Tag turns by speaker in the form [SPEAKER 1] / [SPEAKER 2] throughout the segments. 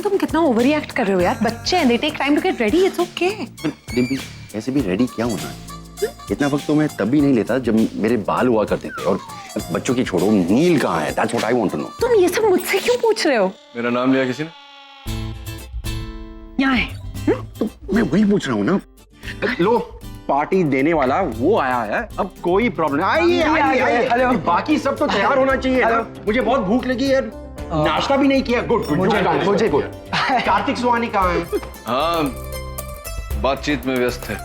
[SPEAKER 1] तुम कितना over react कर रहे हो यार, बच्चे हैं, they take time to get ready, it's okay.
[SPEAKER 2] Dimpy ऐसे भी रेडी क्या होना है? इतना वक्त तो मैं तब भी नहीं लेता जब मेरे बाल हुआ करते थे। और बच्चों की छोड़ो, नील कहाँ है? That's what I want to know.
[SPEAKER 1] तुम ये सब मुझसे क्यों पूछ रहे हो?
[SPEAKER 3] मेरा नाम लिया किसी ने?
[SPEAKER 1] यहाँ है।
[SPEAKER 2] तो मैं वही पूछ रहा हूँ ना। लो, पार्टी देने वाला वो आया है, अब कोई प्रॉब्लम। आइए। बाकी सब तो तैयार होना चाहिए ना। मुझे बहुत भूख लगी है, नाश्ता भी नहीं किया। गुड मुझे गुड। कार्तिक सुहानी कहाँ है?
[SPEAKER 3] हाँ, बातचीत में व्यस्त है।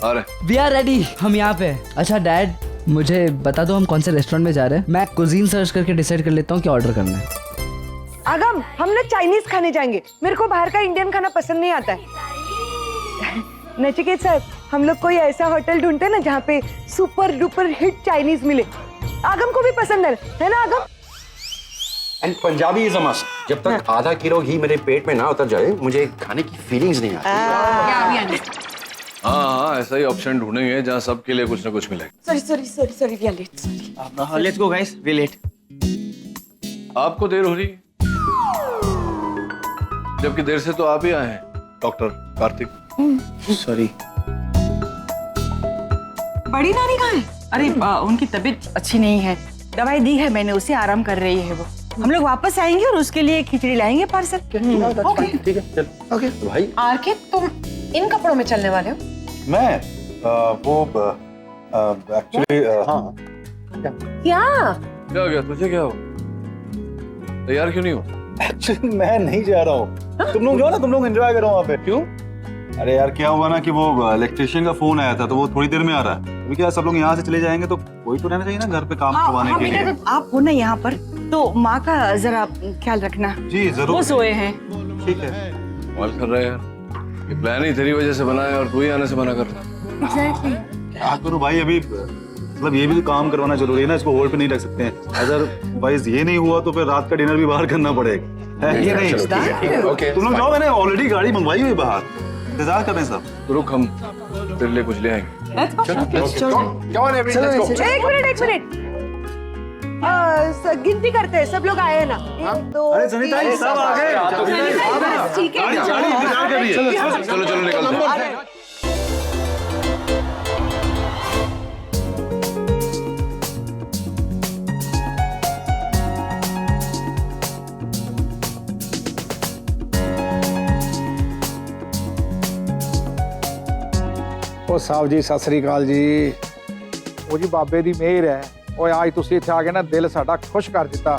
[SPEAKER 3] आ रहे।
[SPEAKER 4] वी आर रेडी, हम यहाँ पे। अच्छा डैड, मुझे बता दो हम कौन से रेस्टोरेंट में जा रहे हैं। मैं कुजीन सर्च करके डिसाइड कर लेता हूँ क्या ऑर्डर करना है।
[SPEAKER 5] आगम, हम ना चाइनीज खाने जाएंगे। मेरे को बाहर का इंडियन खाना पसंद नहीं आता है। नचिकेत साहब, हम लोग कोई ऐसा होटल ढूंढते हैं ना जहाँ पे सुपर डुपर हिट चाइनीज मिले। आगम को भी पसंद है ना आगम?
[SPEAKER 2] And Punjabi is a must. जब तक आधा किलो घी मेरे पेट में ना उतर जाए, मुझे खाने की फीलिंग्स नहीं आती।
[SPEAKER 3] हाँ, ऐसा ही ऑप्शन ढूंढेंगे जहाँ सबके लिए कुछ ना कुछ मिले।
[SPEAKER 5] Sorry we are late. Sorry.
[SPEAKER 4] Let's go guys, we late.
[SPEAKER 3] आपको देर हो रही है, जबकि देर से तो आप ही आए हैं डॉक्टर कार्तिक।
[SPEAKER 4] सॉरी।
[SPEAKER 6] बड़ी नानी कहाँ है? अरे उनकी तबीयत अच्छी नहीं है, दवाई दी है मैंने उसे, आराम कर रही है वो। हम लोग वापस आएंगे और उसके लिए खिचड़ी लाएंगे पार्सल।
[SPEAKER 2] ठीक है, चल। ओके भाई।
[SPEAKER 1] आरके, तुम इन कपड़ों में चलने वाले हो?
[SPEAKER 7] मैं एक्चुअली हाँ।
[SPEAKER 1] क्या
[SPEAKER 3] क्या गया तुझे? क्या हो? तैयार क्यों नहीं हो?
[SPEAKER 7] एक्चुअली मैं नहीं जा रहा हूँ, तुम लोग जाओ ना, तुम लोग एंजॉय करो वहाँ पे।
[SPEAKER 3] क्यों?
[SPEAKER 7] अरे यार क्या हुआ ना कि वो इलेक्ट्रिशियन का फोन आया था, तो वो थोड़ी देर में आ रहा है। अभी क्या सब लोग यहाँ से चले जाएंगे तो कोई तो रहना चाहिए ना घर पे काम करवाने के लिए।
[SPEAKER 6] आप हो ना यहाँ पर, तो माँ का जरा ख्याल रखना।
[SPEAKER 7] जी जरूर।
[SPEAKER 6] वो सोए हैं।
[SPEAKER 7] ठीक है।
[SPEAKER 3] कमाल कर रहा है यार, ये प्लान ही तेरी वजह से बना है और तू ही आने से मना कर रहा है।
[SPEAKER 7] क्या करूँ भाई, अभी मतलब ये भी तो काम करवाना जरूरी है ना, इसको होल्ड पे नहीं रख सकते हैं। अदरवाइज ये नहीं हुआ तो फिर रात का डिनर भी बाहर करना पड़ेगा। ये नहीं,
[SPEAKER 2] ओके
[SPEAKER 7] तुम लोग जाओ, मैंने ऑलरेडी गाड़ी मंगवाई हुई बाहर, इंतजार कर रहे हैं सब।
[SPEAKER 3] तो रुक, हम तेरे लिए कुछ ले आएंगे।
[SPEAKER 5] एक मिनट। गिनती करते हैं, सब लोग आए हैं ना? 1 2
[SPEAKER 7] अरे सनीता जी सब आ गए।
[SPEAKER 5] ठीक है।
[SPEAKER 7] गाड़ी इंतजार कर रही है।
[SPEAKER 3] चलो निकलते हैं।
[SPEAKER 8] ਉਹ ਸਾਹਿਬ ਜੀ ਸਤਿ ਸ੍ਰੀ ਅਕਾਲ ਜੀ। ਉਹ ਜੀ ਬਾਬੇ ਦੀ ਮਿਹਰ ਹੈ। ਓਏ ਅੱਜ ਤੁਸੀਂ ਇੱਥੇ ਆ ਕੇ ਨਾ ਦਿਲ ਸਾਡਾ ਖੁਸ਼ ਕਰ ਦਿੱਤਾ।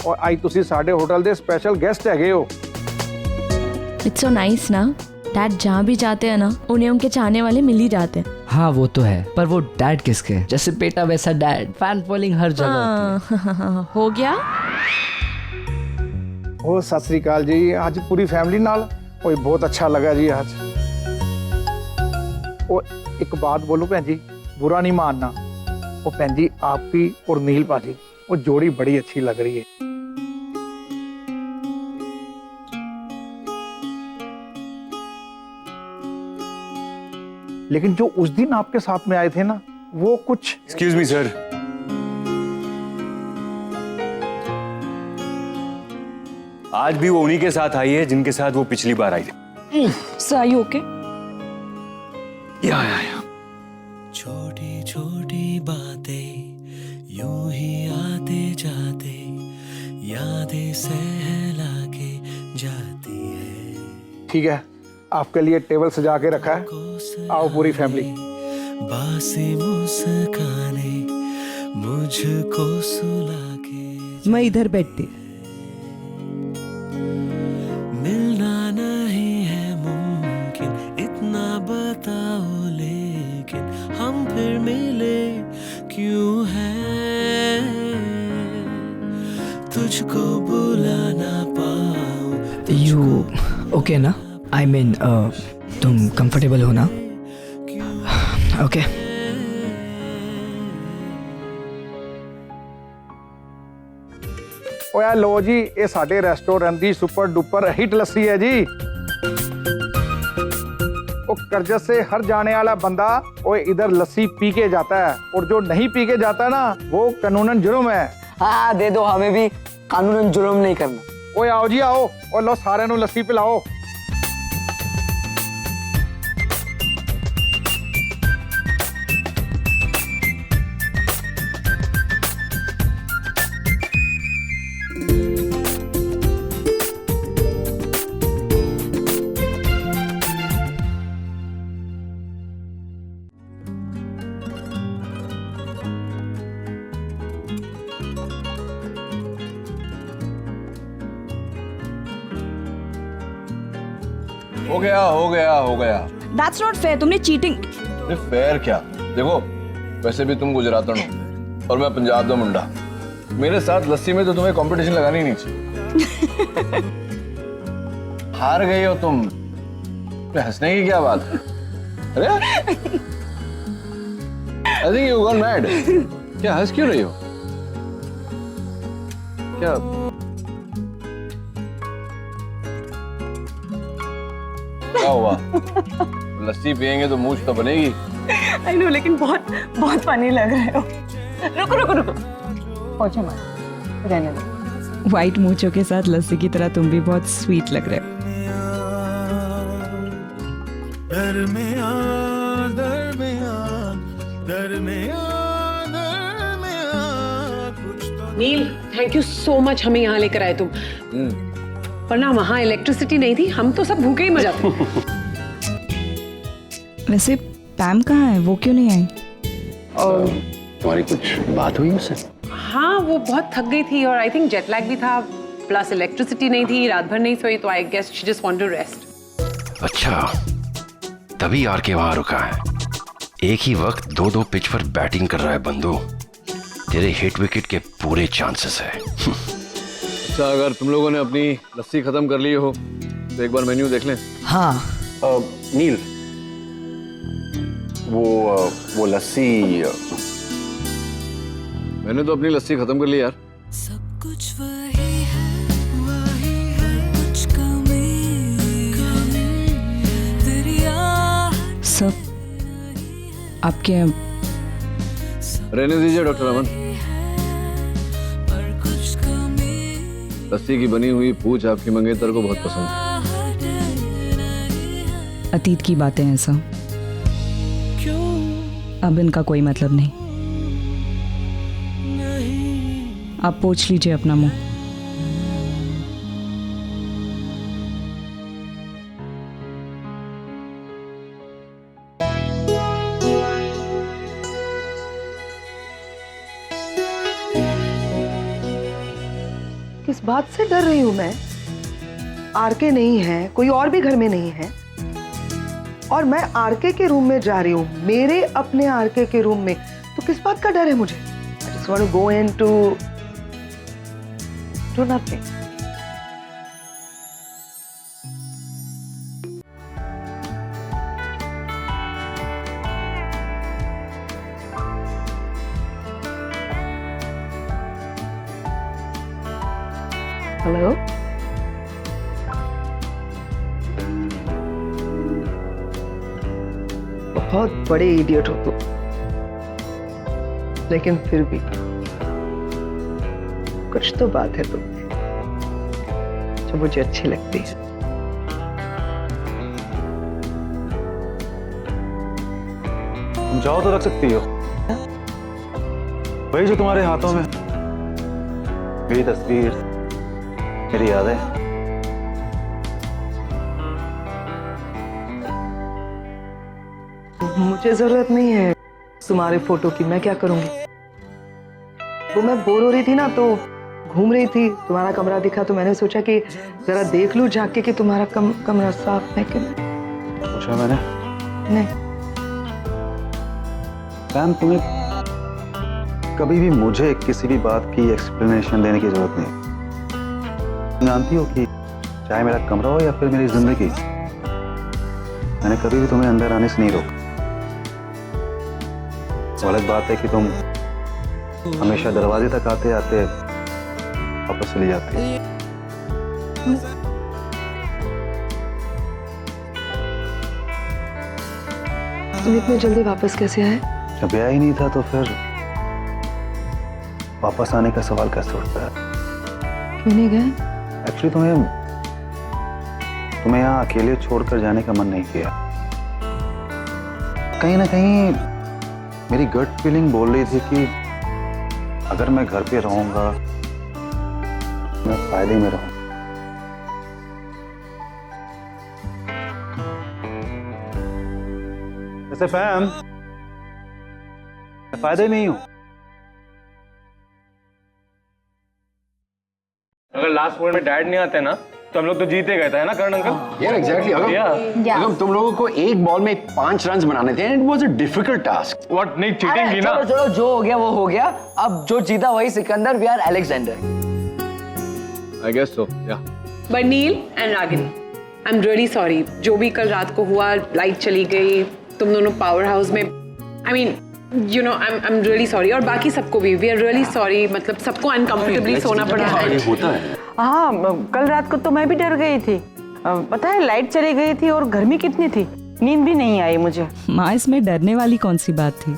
[SPEAKER 8] ਔਰ ਅੱਜ ਤੁਸੀਂ ਸਾਡੇ ਹੋਟਲ ਦੇ ਸਪੈਸ਼ਲ ਗੈਸਟ ਹੈਗੇ ਹੋ।
[SPEAKER 9] इट्स सो नाइस ना, डैड जहाँ भी जाते हैं ना उन्हें उनके चाहने वाले मिल ही जाते हैं।
[SPEAKER 4] हाँ वो तो है, पर वो डैड किसके? जैसे बेटा वैसा डैड, फैन फॉलोइंग हर जगह।
[SPEAKER 9] हाँ, हो गया।
[SPEAKER 8] ਉਹ ਸਤਿ ਸ੍ਰੀ ਅਕਾਲ ਜੀ। ਅੱਜ ਪੂਰੀ ਫੈमिली ਨਾਲ ਓਏ ਬਹੁਤ अच्छा लगा जी आज। ਉਹ ਇੱਕ बात बोलो भैन जी, बुरा नहीं मानना। वो भैन जी आपकी और नील पाजी वो जोड़ी बड़ी अच्छी लग रही है। लेकिन जो उस दिन आपके साथ में आए थे ना, वो कुछ।
[SPEAKER 7] एक्सक्यूज मी सर, आज भी वो उन्हीं के साथ आई है जिनके साथ वो पिछली बार आई थी।
[SPEAKER 6] Sir you okay?
[SPEAKER 7] या।
[SPEAKER 10] छोटी छोटी बातें यूं ही आते जाते यादें सहला के जाती है।
[SPEAKER 8] ठीक है, आपके लिए टेबल सजा के रखा है, आओ पूरी फैमिली।
[SPEAKER 10] बासी मुस्काने मुझको सुला के।
[SPEAKER 5] मैं इधर बैठती।
[SPEAKER 10] मिलना नहीं है मुमकिन, इतना बताओ लेकिन हम फिर मिले क्यों है? तुझको बुला ना पाऊं।
[SPEAKER 4] यू ओके ना? आई मीन तुम कंफर्टेबल हो ना? ओके।
[SPEAKER 8] ओए लो जी, ये साडे रेस्टोरेंट दी सुपर डुपर हिट लस्सी है जी। वो करजत से हर जाने वाला बंदा वो इधर लस्सी पी के जाता है, और जो नहीं पी के जाता ना वो कानूनन जुर्म है।
[SPEAKER 4] हाँ दे दो, हमें भी कानूनन जुर्म नहीं करना।
[SPEAKER 8] ओए आओ जी आओ, और लो सारे नु लस्सी पिलाओ।
[SPEAKER 3] हो गया हो गया हो गया।
[SPEAKER 6] दैट्स नॉट फेयर, तुमने चीटिंग।
[SPEAKER 3] अरे फेयर क्या, देखो वैसे भी तुम गुजरातन हो और मैं पंजाब का मुंडा। मेरे साथ लस्सी में तो तुम्हें कंपटीशन लगानी ही नहीं चाहिए। हार गई हो तुम, हंसने की क्या बात है? अरे I think you gone mad. क्या हंस क्यों रही हो? क्या हुआ? लस्सी पियेंगे तो मूंछ तो बनेगी।
[SPEAKER 6] आई नो, लेकिन बहुत बहुत फनी लग रहे हो। रुको रुको रुको, पहुंचो मत, रहने दो। व्हाइट मूंछों के साथ लस्सी की तरह तुम भी बहुत स्वीट लग रहे हो।
[SPEAKER 10] दरमियान दरमियान दरमियान दरमियान कुछ तो
[SPEAKER 1] नील, थैंक यू सो मच हमें यहाँ लेकर आए तुम। वरना वहाँ इलेक्ट्रिसिटी नहीं थी, हम तो सब भूखे ही मर जाते।
[SPEAKER 6] वैसे पैम कहाँ है, वो क्यों नहीं आई?
[SPEAKER 2] और तुम्हारी कुछ बात हुई उससे?
[SPEAKER 1] हाँ, वो बहुत थक गई थी और आई थिंक जेट लैग भी था, प्लस इलेक्ट्रिसिटी नहीं थी, रात भर नहीं सोई, तो I guess she just want to rest.
[SPEAKER 11] अच्छा, तभी आर के वहां रुका है। एक ही वक्त दो दो पिच पर बैटिंग कर रहा है बंदू। तेरे हिट विकेट के पूरे चांसेस है।
[SPEAKER 3] अच्छा, अगर तुम लोगों ने अपनी लस्सी खत्म कर ली हो तो एक बार मेन्यू देख लें।
[SPEAKER 4] हाँ
[SPEAKER 2] नील, वो लस्सी
[SPEAKER 3] मैंने तो अपनी लस्सी खत्म कर ली यार।
[SPEAKER 10] सब कुछ वही है कुछ कमी तेरी
[SPEAKER 6] सब आपके
[SPEAKER 3] रहने दीजिए डॉक्टर अमन।
[SPEAKER 10] पर कुछ कमी
[SPEAKER 3] लस्सी की बनी हुई पूछ आपकी मंगेतर को बहुत पसंद है।
[SPEAKER 6] अतीत की बातें हैं सब, अब इनका कोई मतलब नहीं। आप पोंछ लीजिए अपना मुंह।
[SPEAKER 5] किस बात से डर रही हूं मैं? आरके नहीं है, कोई और भी घर में नहीं है, और मैं आरके के रूम में जा रही हूँ, मेरे अपने आरके के रूम में, तो किस बात का डर है मुझे? I just want to go in to do nothing. Hello? बहुत बड़े इडियट हो तुम, लेकिन फिर भी कुछ तो बात है तुम जो मुझे अच्छी लगती है।
[SPEAKER 7] तुम चाहो तो रख सकती हो, वही जो तुम्हारे हाथों में, मेरी तस्वीर, मेरी यादें।
[SPEAKER 5] मुझे जरूरत नहीं है तुम्हारे फोटो की, मैं क्या करूंगी? वो मैं बोर हो रही थी ना, तो घूम रही थी, तुम्हारा कमरा दिखा तो मैंने सोचा कि जरा देख लूं झांक के कि तुम्हारा कमरा साफ है कि
[SPEAKER 7] पूछा मैंने?
[SPEAKER 5] नहीं।
[SPEAKER 7] मैम, तुम्हें कभी भी मुझे किसी भी बात की एक्सप्लेनेशन देने की जरूरत नहीं। तुम जानती हो कि चाहे मेरा कमरा हो या फिर मेरी जिंदगी, मैंने कभी भी तुम्हें अंदर आने से नहीं रोका। अलग बात है कि तुम हमेशा दरवाजे तक आते आते वापस चली जाती है।
[SPEAKER 5] तुम इतने जल्दी वापस कैसे आए?
[SPEAKER 7] जब ब्याह ही नहीं था तो फिर वापस आने का सवाल कैसे उठता है?
[SPEAKER 5] क्यों नहीं गए?
[SPEAKER 7] एक्चुअली तुम्हें यहाँ अकेले छोड़कर जाने का मन नहीं किया। कहीं ना कहीं मेरी गट फीलिंग बोल रही थी कि अगर मैं घर पे रहूंगा मैं फायदे में रहूंगा। वैसे फैम मैं फायदे में ही हूं।
[SPEAKER 3] अगर लास्ट मोमेंट में डैड नहीं आते ना तो हम लोग तो जीते गए थे ना करण अंकल।
[SPEAKER 2] यार एग्जैक्टली अगर तुम लोगों को एक बॉल में 5 रन बनाने थे, it was a difficult task.
[SPEAKER 3] What नहीं चीटिंग की ना।
[SPEAKER 4] चलो जो हो गया वो हो गया। अब जो जीता वही Sikandar, we are Alexander.
[SPEAKER 3] I guess so yeah.
[SPEAKER 1] But Neil and Ragini, I'm really sorry. जो भी कल रात को हुआ, लाइट चली गई, तुम दोनों पावर हाउस में, I mean, you know, I'm really sorry. और बाकी सबको भी, we are really sorry. मतलब सबको uncomfortably सोना पड़ा है।
[SPEAKER 2] होता है।
[SPEAKER 6] हाँ, कल रात को तो मैं भी डर गई थी। पता है लाइट चली गई थी और गर्मी कितनी थी, नींद भी नहीं आई मुझे।
[SPEAKER 12] माँ, इसमें डरने वाली कौन सी बात थी?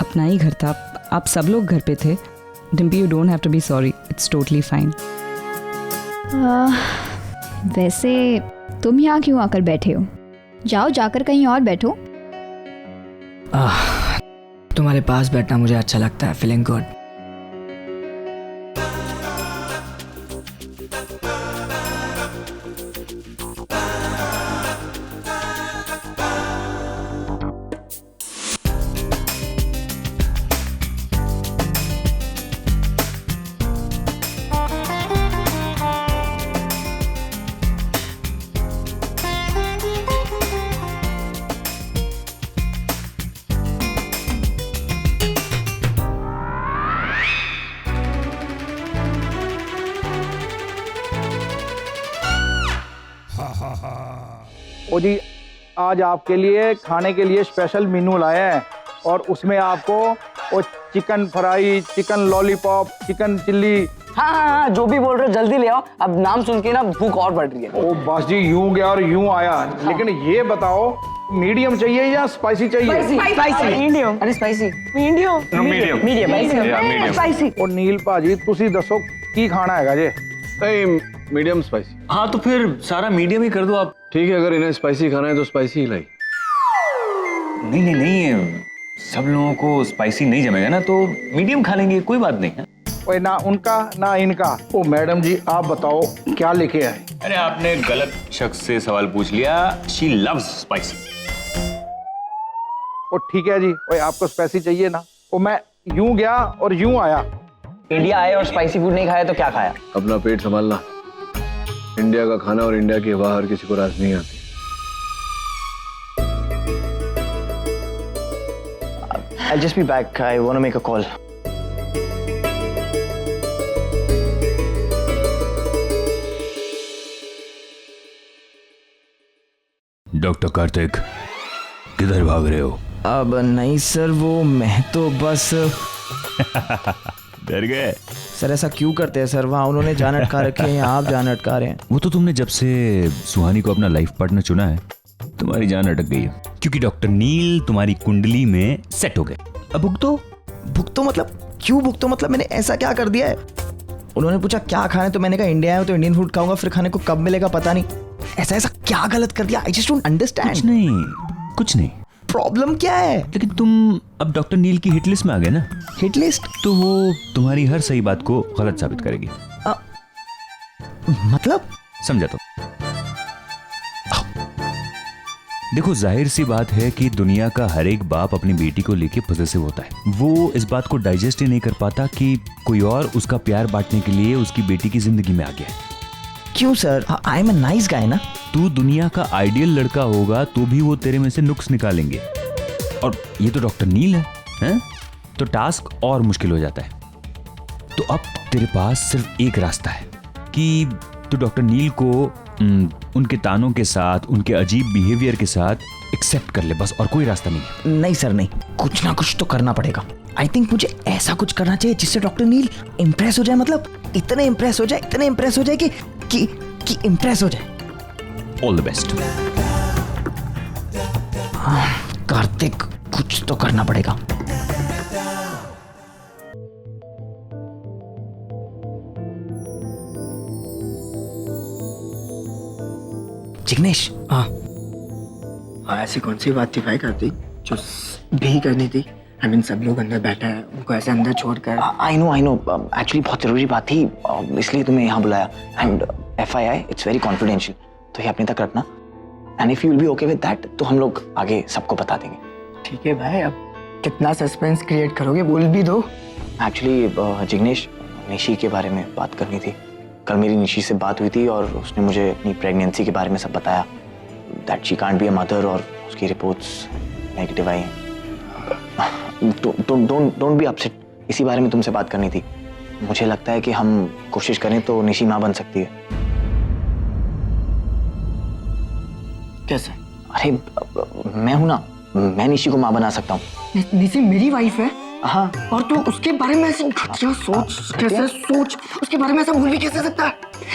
[SPEAKER 12] अपना ही घर था, आप सब लोग घर पे थे। Dimpy, you don't have to be sorry, it's totally fine.
[SPEAKER 13] वैसे तुम यहाँ क्यों आकर बैठे हो? जाओ जाकर कहीं और बैठो।
[SPEAKER 4] तुम्हारे पास बैठना मुझे अच्छा लगता है। Feeling good.
[SPEAKER 8] ओ जी, आज आपके लिए खाने के लिए स्पेशल मेनू लाए हैं और उसमें आपको वो chicken fry, chicken lollipop, chicken chilli.
[SPEAKER 4] हाँ, जो भी बोल रहे हो जल्दी ले आओ। अब नाम सुन के ना भूख और बढ़ रही है।
[SPEAKER 8] ओ बस जी, यूं गया और यूं आया। लेकिन ये बताओ, मीडियम चाहिए या स्पाइसी चाहिए?
[SPEAKER 6] मीडियम।
[SPEAKER 4] अरे स्पाइसी।
[SPEAKER 6] मीडियम।
[SPEAKER 8] स्पाइसी। और नील भाजी, तुसी दसो की खाना हैगा जे?
[SPEAKER 3] Medium spicy.
[SPEAKER 14] हाँ तो फिर सारा मीडियम ही कर दो आप।
[SPEAKER 3] ठीक है, अगर इन्हें स्पाइसी खाना है तो स्पाइसी ही लाई।
[SPEAKER 14] नहीं, सब लोगों को स्पाइसी नहीं जमेगा ना, तो मीडियम खा लेंगे, कोई बात नहीं है।
[SPEAKER 8] ओए ना उनका ना इनका। ओ मैडम जी, आप बताओ क्या लेके आए?
[SPEAKER 14] अरे आपने गलत शख्स से सवाल पूछ लिया। She loves spicy.
[SPEAKER 8] ओ ठीक है जी। ओए आपको स्पाइसी चाहिए ना? ओ मैं यूं गया और यूं आया।
[SPEAKER 4] इंडिया आए और स्पाइसी फूड नहीं खाया तो क्या खाया?
[SPEAKER 3] अपना पेट संभालना। इंडिया का खाना और इंडिया के बाहर किसी को रास नहीं आती।
[SPEAKER 4] I'll just be back. I want to make a call.
[SPEAKER 14] Doctor Kartik, किधर भाग रहे हो?
[SPEAKER 4] अब नहीं सर, वो मैं तो बस
[SPEAKER 14] डर गए?
[SPEAKER 4] सर ऐसा क्यों करते हैं सर? वहाँ उन्होंने जान अटका रखे हैं, आप जान अटका रहे हैं।
[SPEAKER 14] वो तो तुमने जब से सुहानी को अपना लाइफ पार्टनर चुना है, तुम्हारी जान अटक गई है, क्योंकि डॉक्टर नील तुम्हारी कुंडली में सेट हो गए। अब
[SPEAKER 4] भुगतो मतलब क्यों भुगतो? मतलब मैंने ऐसा क्या कर दिया है? उन्होंने पूछा क्या खाना है तो मैंने कहा इंडिया है तो इंडियन फूड खाऊंगा। फिर खाने को कब मिलेगा पता नहीं। ऐसा क्या गलत कर दिया? I just don't understand.
[SPEAKER 14] कुछ नहीं।
[SPEAKER 4] प्रॉब्लम क्या है?
[SPEAKER 14] लेकिन तुम अब डॉक्टर नील की हिट लिस्ट में आ गए ना।
[SPEAKER 4] Hit list?
[SPEAKER 14] तो वो तुम्हारी हर सही बात को गलत साबित करेगी।
[SPEAKER 4] मतलब
[SPEAKER 14] समझा तो। देखो, जाहिर सी बात है कि दुनिया का हर एक बाप अपनी बेटी को लेके पॉसेसिव होता है। वो इस बात को डाइजेस्ट ही नहीं कर पाता कि कोई और उसका प्यार बांटने के लिए उसकी बेटी की जिंदगी में आ गया है।
[SPEAKER 4] क्यों sir? I am a nice guy ना।
[SPEAKER 14] तू दुनिया का आइडियल लड़का होगा तो भी वो तेरे में से नुक्स निकालेंगे, और ये तो डॉक्टर नील है? तो टास्क और मुश्किल हो जाता है। तो अब तेरे पास सिर्फ एक रास्ता है कि तू डॉक्टर नील को उनके तानों के साथ, उनके अजीब बिहेवियर के साथ एक्सेप्ट कर ले, बस, और कोई रास्ता नहीं है।
[SPEAKER 4] नहीं सर नहीं, कुछ ना कुछ तो करना पड़ेगा। आई थिंक मुझे ऐसा कुछ करना चाहिए जिससे डॉक्टर नील इम्प्रेस हो जाए। मतलब इतने इम्प्रेस हो जाए कि इम्प्रेस हो जाए।
[SPEAKER 14] All the best.
[SPEAKER 4] कार्तिक, कुछ तो करना पड़ेगा। जिग्नेश। हाँ
[SPEAKER 15] ऐसी कौन सी बात थी भाई करती जो भी करनी थी? आई मीन सब लोग अंदर बैठे हैं, उनको ऐसे अंदर छोड़कर।
[SPEAKER 4] आई नो एक्चुअली बहुत जरूरी बात थी, इसलिए तुम्हें यहाँ बुलाया। And FYI it's very confidential, तो ये अपने तक रखना। And if you will be okay with that तो हम लोग आगे सबको बता देंगे।
[SPEAKER 15] ठीक है भाई, अब कितना सस्पेंस क्रिएट करोगे, बोल भी दो।
[SPEAKER 4] एक्चुअली जिग्नेश, निशी के बारे में बात करनी थी। कल मेरी निशी से बात हुई थी और उसने मुझे अपनी प्रेगनेंसी के बारे में सब बताया, that she can't be a mother, और उसकी रिपोर्ट्स नेगेटिव आई हैं। डोंट बी अपसेट, इसी बारे में तुमसे बात करनी थी। मुझे लगता है कि हम कोशिश करें तो निशी माँ बन सकती है।
[SPEAKER 15] कैसे?
[SPEAKER 4] अरे मैं हूं ना, मैं निशी को माँ बना सकता हूँ।
[SPEAKER 15] निशी मेरी वाइफ है।
[SPEAKER 4] हाँ।
[SPEAKER 15] और तू उसके बारे में ऐसे घटिया सोच, कैसे सोच, उसके बारे में ऐसा भूल भी कैसे सकता है?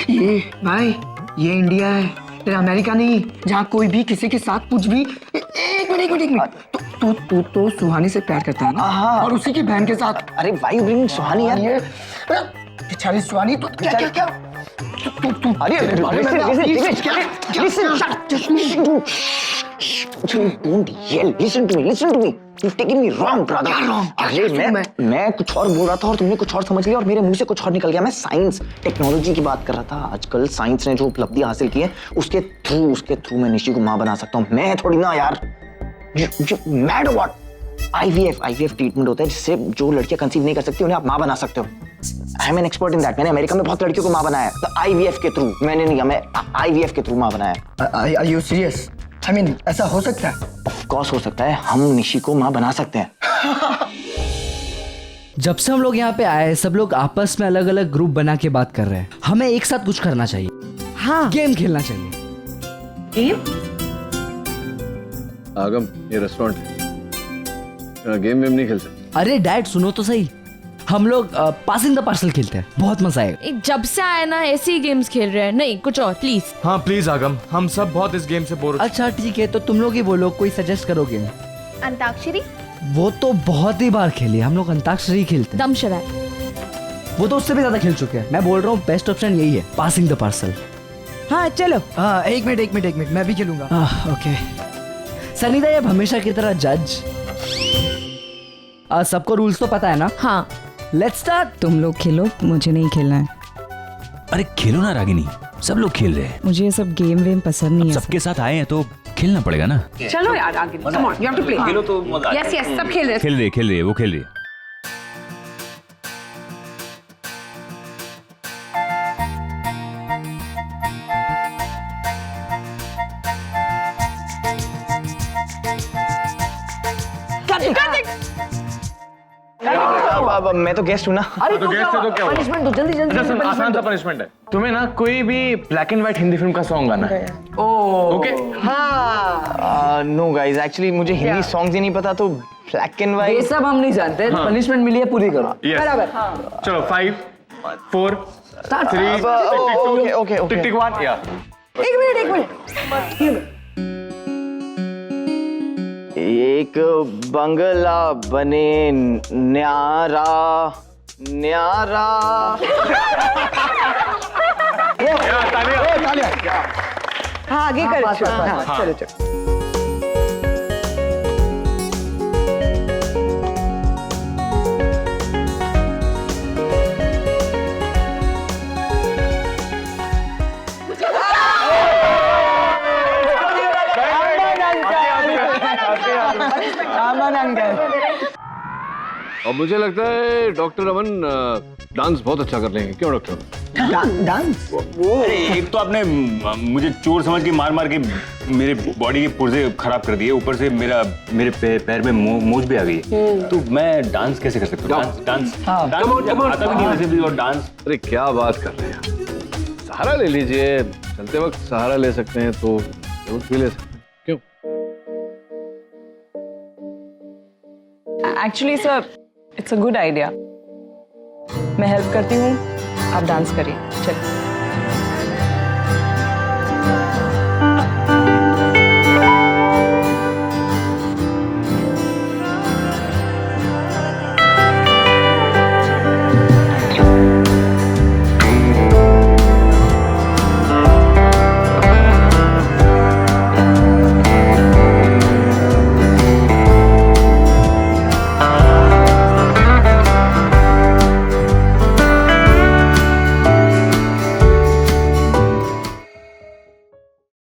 [SPEAKER 15] ये भाई, ये इंडिया है, तेरा अमेरिका नहीं, जहाँ कोई भी किसी के साथ कुछ भी। एक मिनट तू सुहानी से प्यार करता है ना?
[SPEAKER 4] हाँ।
[SPEAKER 15] और उसी की बहन के साथ।
[SPEAKER 4] अरे वाई ब्रिंग सुहानी यार?
[SPEAKER 15] ये बेचारी सुहानी, तो क्या तू
[SPEAKER 4] अरे मैं कुछ और बोल रहा था और तुमने कुछ और समझ लिया और मेरे मुंह से कुछ और निकल गया। मैं साइंस टेक्नोलॉजी की बात कर रहा था। आजकल साइंस ने जो उपलब्धि हासिल की है उसके थ्रू मैं निशी को माँ बना सकता हूँ। मैं थोड़ी ना यार, मैड व्हाट? IVF ट्रीटमेंट होता है जिससे जो लड़कियां कंसीव नहीं कर सकती उन्हें आप माँ बना सकते हो। I am an expert in that. मैंने अमेरिका में बहुत लड़कियों को माँ बनाया है, तो IVF के थ्रू। मैंने नहीं, मैं IVF के थ्रू माँ बनाया।
[SPEAKER 15] Are you serious? I mean ऐसा हो सकता है?
[SPEAKER 4] ऑफ कोर्स हो सकता है, हम निशी को माँ बना सकते हैं।
[SPEAKER 16] जब से हम लोग यहाँ पे आए, सब लोग आपस में अलग अलग ग्रुप बना के बात कर रहे हैं। हमें एक साथ कुछ करना चाहिए। हाँ, गेम खेलना चाहिए।
[SPEAKER 1] गेम?
[SPEAKER 3] आगम, ये रेस्टोरेंट है, गेम वेम नहीं खेल सकते।
[SPEAKER 16] अरे डैड सुनो तो सही, हम लोग पासिंग द पार्सल खेलते हैं, बहुत मजा आएगा।
[SPEAKER 9] जब से आए ना ऐसे ही गेम्स खेल रहे हैं। नहीं कुछ और प्लीज।
[SPEAKER 17] हाँ प्लीज आगम, हम सब बहुत इस गेम से बोर।
[SPEAKER 16] अच्छा ठीक है, तो तुम लोग ही बोलो, कोई सजेस्ट करो गेम।
[SPEAKER 13] अंताक्षरी?
[SPEAKER 16] वो तो बहुत ही बार खेली, हम लोग अंताक्षरी खेलते हैं।
[SPEAKER 9] दमशराय?
[SPEAKER 16] वो तो उससे भी ज्यादा खेल चुके हैं। मैं बोल रहा हूँ बेस्ट ऑप्शन यही है, पासिंग द पार्सल। हाँ चलो।
[SPEAKER 4] हाँ एक मिनट मैं भी खेलूंगा।
[SPEAKER 16] ओके सनी दा, अब हमेशा की तरह जज। सबको रूल्स तो पता है ना?
[SPEAKER 9] हाँ।
[SPEAKER 16] Let's start.
[SPEAKER 12] तुम लोग खेलो, मुझे नहीं खेलना है।
[SPEAKER 14] अरे खेलो ना रागिनी, सब लोग खेल रहे हैं।
[SPEAKER 12] मुझे ये सब गेम वेम पसंद नहीं है।
[SPEAKER 14] सबके साथ आए हैं तो खेलना पड़ेगा ना।
[SPEAKER 1] चलो यार आगे, come on, you have to play.
[SPEAKER 14] खेलो तो मजा
[SPEAKER 1] यस यस, सब खेल रहे हैं।
[SPEAKER 14] खेल रही है, वो खेल रही है।
[SPEAKER 4] अब मैं तो गेस्ट हूँ ना।
[SPEAKER 15] अरे तो गेस्ट है तो क्या? पनिशमेंट दो, जल्दी जल्दी।
[SPEAKER 17] आसान सा पनिशमेंट है, तुम्हें ना कोई भी black and white Hindi film का सॉन्ग गाना है। ओके।
[SPEAKER 15] हाँ।
[SPEAKER 4] नो गाइस, एक्चुअली मुझे हिंदी सॉन्ग्स ही नहीं पता, तो ब्लैक एंड
[SPEAKER 15] ये
[SPEAKER 4] व्हाइट
[SPEAKER 15] सब हम नहीं जानते। पनिशमेंट मिली है, पूरी करो।
[SPEAKER 17] बराबर। चलो 5 4 3
[SPEAKER 4] ओके
[SPEAKER 17] टिक टिक 1 या।
[SPEAKER 15] एक मिनट।
[SPEAKER 4] एक बंगला बने न्यारा न्यारा।
[SPEAKER 5] हाँ आगे कर। चलो
[SPEAKER 3] और मुझे लगता है डॉक्टर अमन डांस बहुत अच्छा कर लेंगे। क्यों डॉक्टर?
[SPEAKER 15] डांस?
[SPEAKER 14] अरे एक तो आपने मुझे चोर समझ के मार के मेरे बॉडी के पुर्जे खराब कर दिए, ऊपर से मेरे पैर में मोच भी आ गई है। तो मैं डांस कैसे कर सकता हूँ? डांस आता भी नहीं वैसे भी। और डांस,
[SPEAKER 3] अरे क्या बात कर रहे हैं, सहारा ले लीजिए। चलते वक्त सहारा ले सकते हैं तो भी ले सकते हैं। क्यों?
[SPEAKER 6] Actually sir, it's a good idea. मैं हेल्प करती हूँ, आप डांस करिए। चलिए।